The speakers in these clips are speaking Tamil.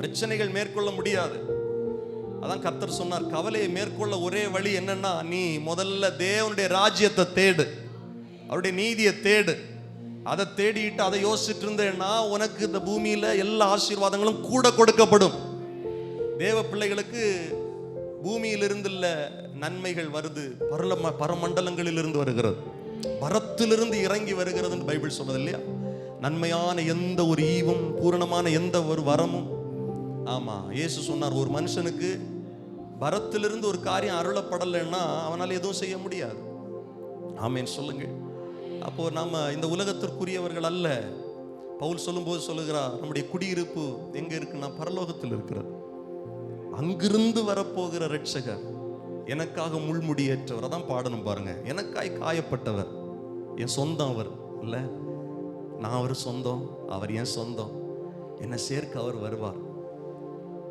பிரச்சனைகள் மேற்கொள்ள முடியாது. அதான் கர்த்தர் சொன்னார், கவலையை மேற்கொள்ள ஒரே வழி என்னன்னா, நீ முதல்ல தேவனுடைய ராஜ்யத்தை தேடு, அவருடைய நீதியை தேடு. அதை தேடிட்டு அதை யோசிச்சுட்டு இருந்தேன்னா உனக்கு இந்த பூமியில எல்லா ஆசீர்வாதங்களும் கூட கொடுக்கப்படும். தேவ பிள்ளைகளுக்கு பூமியிலிருந்து இல்ல நன்மைகள் வருது, பரமண்டலங்களில் இருந்து வருகிறது, பரத்திலிருந்து இறங்கி வருகிறது பைபிள் சொல்றது இல்லையா? நன்மையான எந்த ஒரு ஈவும், பூரணமான எந்த ஒரு வரமும். ஆமா, இயேசு சொன்னார், ஒரு மனுஷனுக்கு பரத்திலிருந்து ஒரு காரியம் அருளப்படலைன்னா அவனால் எதுவும் செய்ய முடியாது. ஆமேன் சொல்லுங்க. அப்போ நாம இந்த உலகத்திற்குரியவர்கள் அல்ல. பவுல் சொல்லும்போது சொல்லுகிறார், நம்முடைய குடியிருப்பு எங்க இருக்குன்னா பரலோகத்தில் இருக்கிறது. அங்கிருந்து வரப்போகிற இரட்சகர் எனக்காக முள்முடியேற்றவர். அதான் பாடணும் பாருங்க, எனக்காய் காயப்பட்டவர், என் சொந்தம் அவர் இல்ல, நான் அவர் சொந்தம், அவர் என் சொந்தம், என்னை சேர்க்க அவர் வருவார்.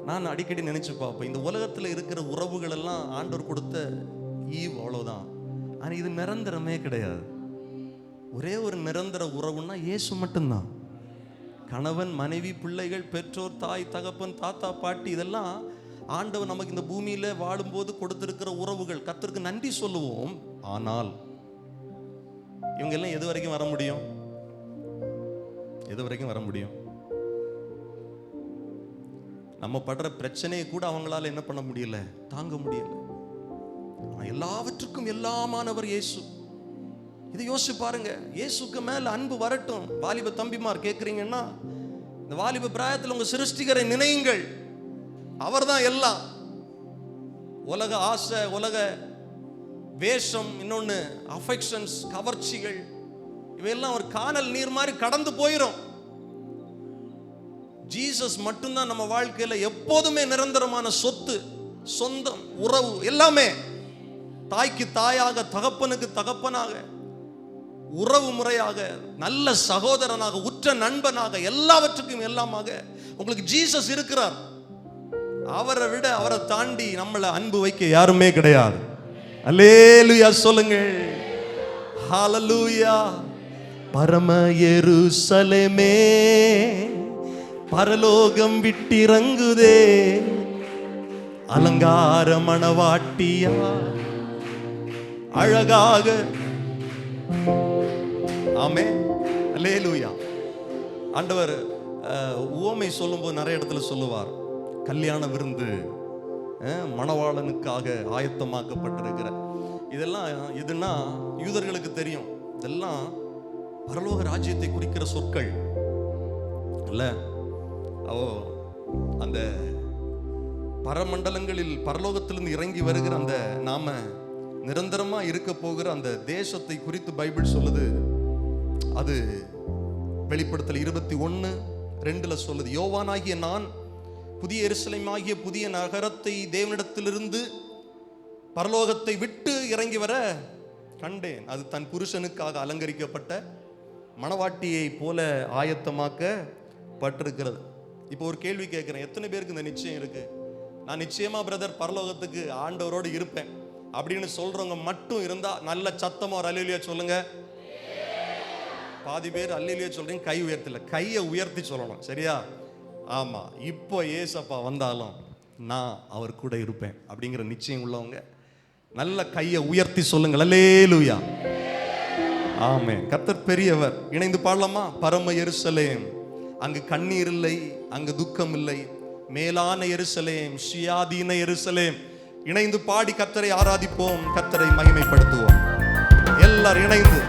நான் அடிக்கடி நினைச்சு பார்ப்பேன், இந்த உலகத்துல இருக்கிற உறவுகள் எல்லாம் ஆண்டவர் கொடுத்த ஈவ், அவ்வளவுதான். ஆனா இது நிரந்தரமே கிடையாது. ஒரே ஒரு நிரந்தர உறவுன்னா இயேசு மட்டும்தான். கணவன், மனைவி, பிள்ளைகள், பெற்றோர், தாய், தகப்பன், தாத்தா, பாட்டி, இதெல்லாம் ஆண்டவர் நமக்கு இந்த பூமியில வாழும்போது கொடுத்திருக்கிற உறவுகள். கர்த்தருக்கு நன்றி சொல்லுவோம். ஆனால் இவங்க எல்லாம் எது வரைக்கும் வர முடியும்? எது வரைக்கும் வர முடியும்? நம்ம படுற பிரச்சனையை கூட அவங்களால என்ன பண்ண முடியல, தாங்க முடியல. எல்லாவற்றுக்கும் எல்லாமானவர் இயேசு. இதை யோசிச்சு பாருங்க. இயேசுக்கு மேல அன்பு வரட்டும். வாலிப தம்பிமார் கேட்குறீங்கன்னா, இந்த வாலிப பிராயத்தில் உங்க சிருஷ்டிகரை நினையுங்கள். அவர் தான் எல்லாம். உலக ஆசை, உலக வேஷம், இன்னொன்னு அஃபெக்ஷன்ஸ், கவர்ச்சிகள், இவையெல்லாம் ஒரு காணல் நீர் மாதிரி கடந்து போயிடும். ஜீசஸ் மட்டும்தான் நம்ம வாழ்க்கையில எப்போதுமே நிரந்தரமான சொத்து, சொந்தம், உறவு, எல்லாமே. தாய்க்கு தாயாக, தகப்பனுக்கு தகப்பனாக, உறவு முறையாக, நல்ல சகோதரனாக, உற்ற நண்பனாக, எல்லாவற்றுக்கும் எல்லாமாக உங்களுக்கு ஜீசஸ் இருக்கிறார். அவரை விட, அவரை தாண்டி நம்மளை அன்பு வைக்க யாருமே கிடையாது. அல்லேலூயா சொல்லுங்க. ஹல்லேலூயா. பரம எருசலேமே, பரலோகம் விட்டிறங்குதே, அலங்கார மணவாட்டியா அழகாக. ஆமே, அல்லேலூயா. ஆண்டவர் உவமை சொல்லும்போது நிறைய இடத்துல சொல்லுவார், கல்யாண விருந்து மணவாளனுக்காக ஆயத்தமாக்கப்பட்டிருக்கிற. இதெல்லாம் எதுனா யூதர்களுக்கு தெரியும். இதெல்லாம் பரலோக ராஜ்யத்தை குறிக்கிற சொற்கள் இல்ல. அந்த பரமண்டலங்களில் பரலோகத்திலிருந்து இறங்கி வருகிற அந்த நாம நிரந்தரமா இருக்க போகிற அந்த தேசத்தை குறித்து பைபிள் சொல்லுது. அது வெளிப்படுத்தல் 21:2 சொல்லுது, யோவானாகிய நான் புதிய எருசலேமாகிய புதிய நகரத்தை தேவனிடத்திலிருந்து பரலோகத்தை விட்டு இறங்கி வர கண்டேன். அது தன் புருஷனுக்காக அலங்கரிக்கப்பட்ட மணவாட்டியை போல ஆயத்தமாக்கப்பட்டிருக்கிறது. இப்போ ஒரு கேள்வி கேட்கிறேன், எத்தனை பேருக்கு இந்த நிச்சயம் இருக்கு? நான் நிச்சயமா பிரதர் பரலோகத்துக்கு ஆண்டவரோடு இருப்பேன் அப்படின்னு சொல்றவங்க மட்டும் இருந்தா நல்ல சத்தமா ஒரு அல்லேலூயா சொல்லுங்க. பாதி பேர் அல்லேலூயா சொல்றீங்க, கை உயர்த்தல. கையை உயர்த்தி சொல்லணும், சரியா? ஆமா, இப்போ ஏசப்பா வந்தாலும் நான் அவர் கூட இருப்பேன் அப்படிங்கிற நிச்சயம் உள்ளவங்க நல்ல கையை உயர்த்தி சொல்லுங்க அல்லேலூயா. ஆமென். கர்த்தர் பெரியவர். இணைந்து பாடலாமா? பரம எருசலேம், அங்கு கண்ணீர் இல்லை, அங்கு துக்கம் இல்லை, மேலான எருசலேம், சுயாதீன எருசலேம். இணைந்து பாடி கர்த்தரை ஆராதிப்போம், கர்த்தரை மகிமைப்படுத்துவோம். எல்லாரும் இணைந்து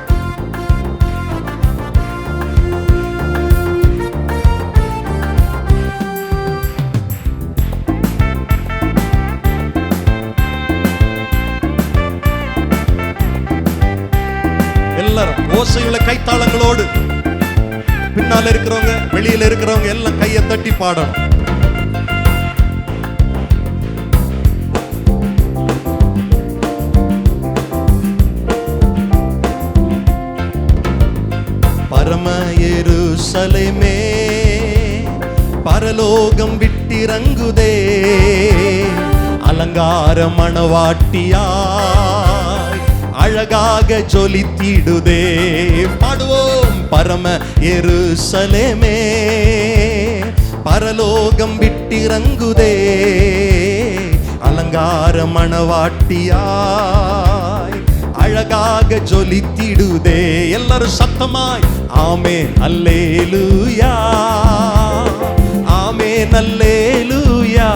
எல்லாரும் ஓசையுள்ள கைத்தாளங்களோடு, பின்னால இருக்கிறவங்க, வெளியில இருக்கிறவங்க எல்லாம் கையை தட்டி பாடணும். பரம எருசலேமே, பரலோகம் விட்டிறங்குதே, அலங்கார மணவாட்டியாய் அழகாக ஜொலித்திடுதே. பாடுவோம். பரம எருசலேமே, பரலோகம் விட்டிறங்குதே அலங்கார மணவாட்டியாய் அழகாக ஜொலித்திடுதே. எல்லாரும் சத்தமாய் ஆமென் அல்லேலூயா, ஆமென் அல்லேலூயா,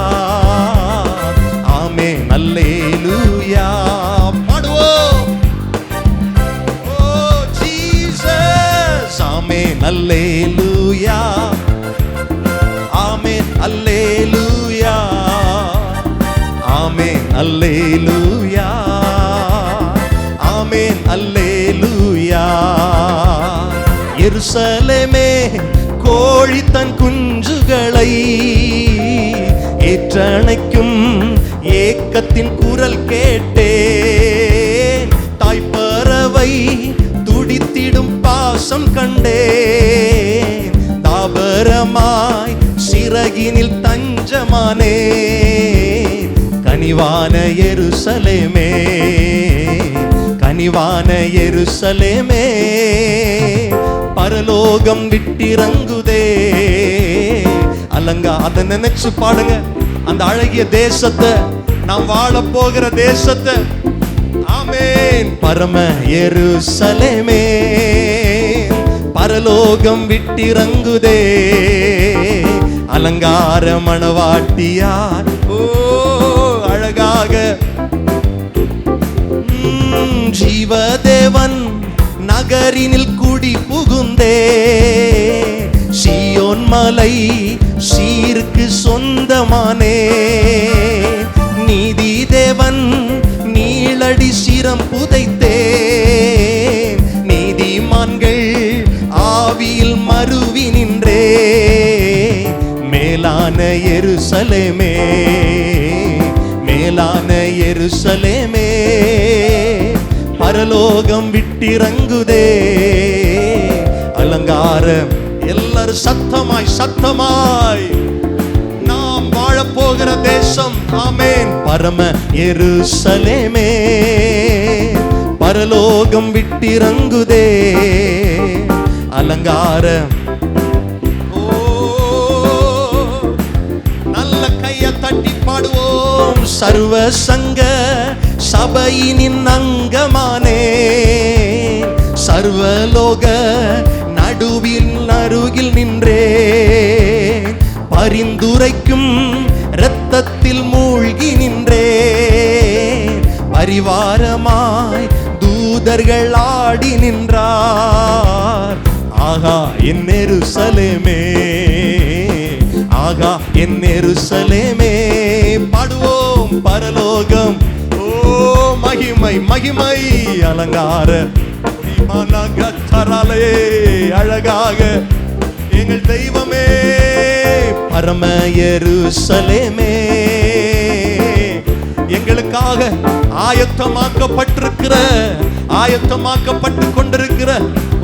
ஆமென் அல்லேலூயா பாடுவோம். ஓ ஜீசஸ் ஆமென் அல்லேலூயா, ஆமென் அல்லேலூயா, ஆமென் அல்லேலூயா, ஆமென் அல்லேலூயா. எருசலேமே கோழி தன் குஞ்சுகளை ஏற்றணைக்கும் ஏக்கத்தின் குரல் கேட்டேன். தாய்ப்பறவை துடித்திடும் பாசம் கண்டேன். தாபரமாய் சிறகினில் தஞ்சமானே கனிவான எருசலேமே, கனிவான எருசலேமே பரலோகம் விட்டிறங்குதே அலங்கா. அதை நினைச்சு பாடுங்க, அந்த அழகிய தேசத்தை, நாம் வாழ போகிற தேசத்தை. ஆமென் பரம எருசலேமே பரலோகம் விட்டிறங்குதே அலங்கார மணவாட்டியார். ஓ அழகாக ஜீவதேவன் நகரினில் குடி புகுந்தே சீயோன் மலை சீருக்கு சொந்தமானே. நீதி தேவன் நீளடி சிரம் புதைத்தே நீதிமான்கள் ஆவியில் மருவி நின்றே. மேலான எருசலேமே, மேலான எருசலேமே பரலோகம் விட்டிறங்குதே அலங்காரம். எல்லாரும் சத்தமாய் சத்தமாய் நாம் வாழப்போகிற தேசம். ஆமென் பரம எருசலேமே பரலோகம் விட்டிறங்குதே அலங்காரம். ஓ நல்ல கைய தட்டி பாடுவோம். சர்வ சங்க சபையினின் அங்கமானே சர்வலோக நடுவில் அருகில் நின்றே. பரிந்துரைக்கும் இரத்தத்தில் மூழ்கி நின்றே. பரிவாரமாய் தூதர்கள் ஆடி நின்றார். ஆகா என் எருசலேமே, ஆகா என் எருசலேமே பாடுவோம் பரலோகம். ஓ மகிமை மகிமை அலங்கார அழகாக எங்கள் தெய்வமே பரம எருசலேமே எங்களுக்காக ஆயத்தமாக்கப்பட்டிருக்கிற, ஆயத்தமாக்கப்பட்டு கொண்டிருக்கிற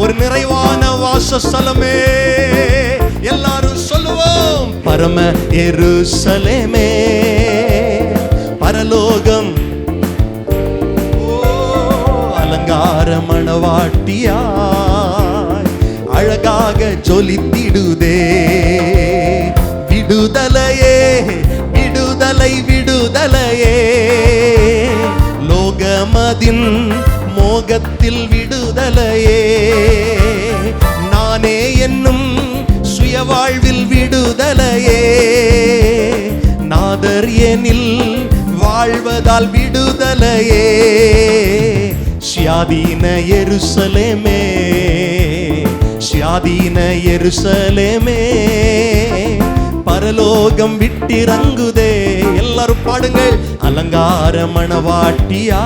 ஒரு நிறைவான வாசஸ்தலமே. எல்லாரும் சொல்லுவோம் பரம எருசலேமே பரலோகம். அலங்கார மணவாட்டியாய் அழகாக ஜொலித்திடுதே. விடுதலையே விடுதலை விடுதலையே லோகமதின் மோகத்தில் விடுதலையே. நானே என்னும் சுய வாழ்வில் விடுதலையே. நாதர் எனில் வாழ்வதால் விடுதலையே. சுயாதீன எருசலேமே, சுயாதீன எருசலேமே பரலோகம் விட்டிறங்குதே. எல்லாரும் பாடுங்கள். அலங்கார மணவாட்டியாய்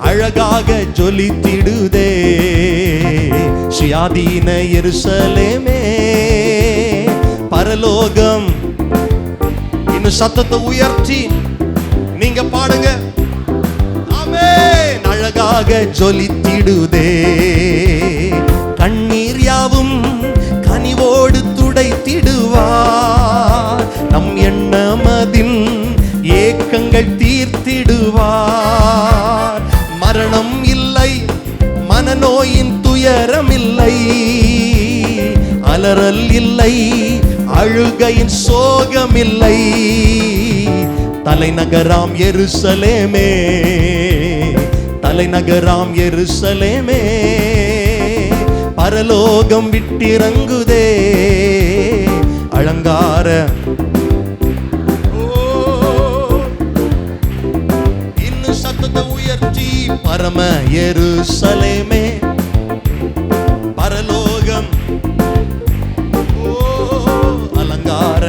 அழகாக ஜொலித்திடுதே சுயாதீன எருசலேமே பரலோகம். இன்னும் சத்தத்தை உயர்த்தி நீங்க பாடுங்க. ஆமென். அழகாக ஜொலித்திடுதே. கண்ணீர் யாவும் கனிவோடு துடைத்திடுவார். நம் எண்ணமதின் ஏக்கங்கள் தீர்த்திடுவார். மரணம் இல்லை, மனநோயின் துயரம் இல்லை, அலறல் இல்லை, அழுகையின் சோகமில்லை. தலைநகராம் எருசலேமே, தலைநகராம் எருசலேமே, பரலோகம் விட்டிறங்குதே அலங்கார. இன்னும் சத்தத்தை உயர்த்தி பரம எருசலேமே, பரலோகம் அலங்கார.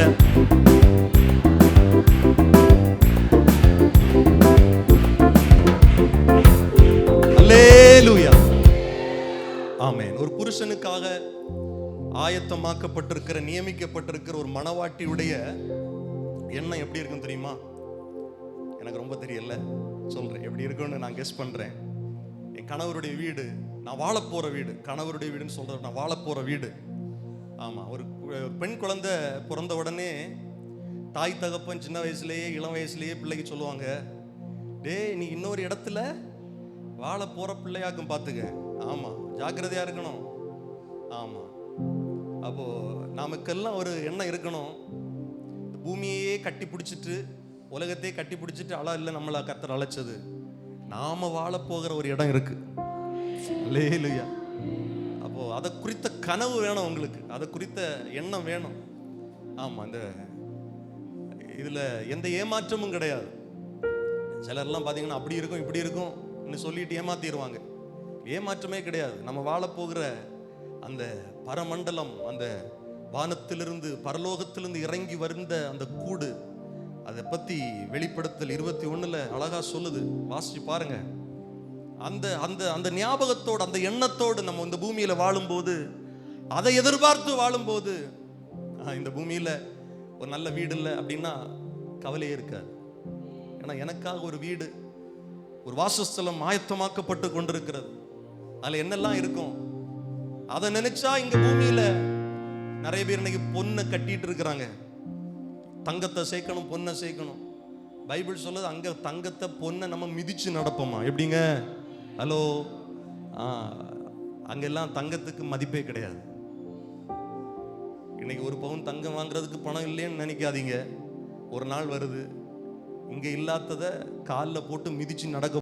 அல்லேலூயா, ஆமென். ஒரு புருஷனுக்காக ஆயத்தமாக்கப்பட்டிருக்கிற, நியமிக்கப்பட்டிருக்கிற ஒரு மணவாட்டியுடைய எண்ணம் எப்படி இருக்கும் தெரியுமா? எனக்கு ரொம்ப தெரியல, சொல்றேன் எப்படி இருக்குன்னு நான் கெஸ் பண்றேன். என் கணவருடைய வீடு, நான் வாழ போற வீடு, கணவருடைய வீடுன்னு சொல்றேன், நான் வாழ போற வீடு. ஆமா, ஒரு பெண் குழந்தை பிறந்த உடனே தாய் தகப்பன் சின்ன வயசுலயே இளம் வயசுலயே பிள்ளைக்கு சொல்லுவாங்க, டேய் நீ இன்னொரு இடத்துல வாழ போற பிள்ளையாக்கும் பார்த்துக்க. ஆமா, ஜாக்கிரதையா இருக்கணும். ஆமா, அப்போ நமக்கெல்லாம் ஒரு எண்ணம் இருக்கணும், பூமியையே கட்டி பிடிச்சிட்டு உலகத்தையே கட்டி பிடிச்சிட்டு அழ இல்லை நம்மளை கர்த்தர் அழைச்சது. நாம வாழ போகிற ஒரு இடம் இருக்கு. அல்லேலூயா. அப்போ அதை குறித்த கனவு வேணும் உங்களுக்கு, அதை குறித்த எண்ணம் வேணும். ஆமா, இந்த இதுல எந்த ஏமாற்றமும் கிடையாது. சிலர்லாம் பார்த்தீங்கன்னா அப்படி இருக்கும் இப்படி இருக்கும் சொல்லிட்டு ஏமாத்திடுவாங்க. ஏமாற்றமே கிடையாது. நம்ம வாழ போகிற அந்த பரமண்டலம், அந்த வானத்திலிருந்து பரலோகத்திலிருந்து இறங்கி வருந்த அந்த கூடு, அதை பத்தி வெளிப்படுத்தல் 21 அழகா சொல்லுது, வாசிச்சு பாருங்க. அந்த அந்த அந்த ஞாபகத்தோடு, அந்த எண்ணத்தோடு நம்ம இந்த பூமியில வாழும்போது, அதை எதிர்பார்த்து வாழும்போது, இந்த பூமியில ஒரு நல்ல வீடு இல்லை அப்படின்னா கவலையே இருக்காது. ஏன்னா எனக்காக ஒரு வீடு, ஒரு வாசஸ்தலம் ஆயத்தமாக்கப்பட்டு கொண்டிருக்கிறது. அதுல என்னெல்லாம் இருக்கும் அதை நினைச்சா, இங்க பூமியில நிறைய பேர் இன்னைக்கு பொண்ணை கட்டிட்டு இருக்கிறாங்க. தங்கத்தை சேர்க்கணும், பொண்ணை சேர்க்கணும். பைபிள் சொல்லுது, அங்க தங்கத்தை பொண்ணை நம்ம மிதிச்சு நடப்போமா? எப்படிங்க? ஹலோ, அங்கெல்லாம் தங்கத்துக்கு மதிப்பே கிடையாது. இன்னைக்கு ஒரு பவுன் தங்கம் வாங்குறதுக்கு பணம் இல்லைன்னு நினைக்காதீங்க. ஒரு நாள் வருது, இங்க இல்லாததை காலில் போட்டு மிதிச்சு நடக்க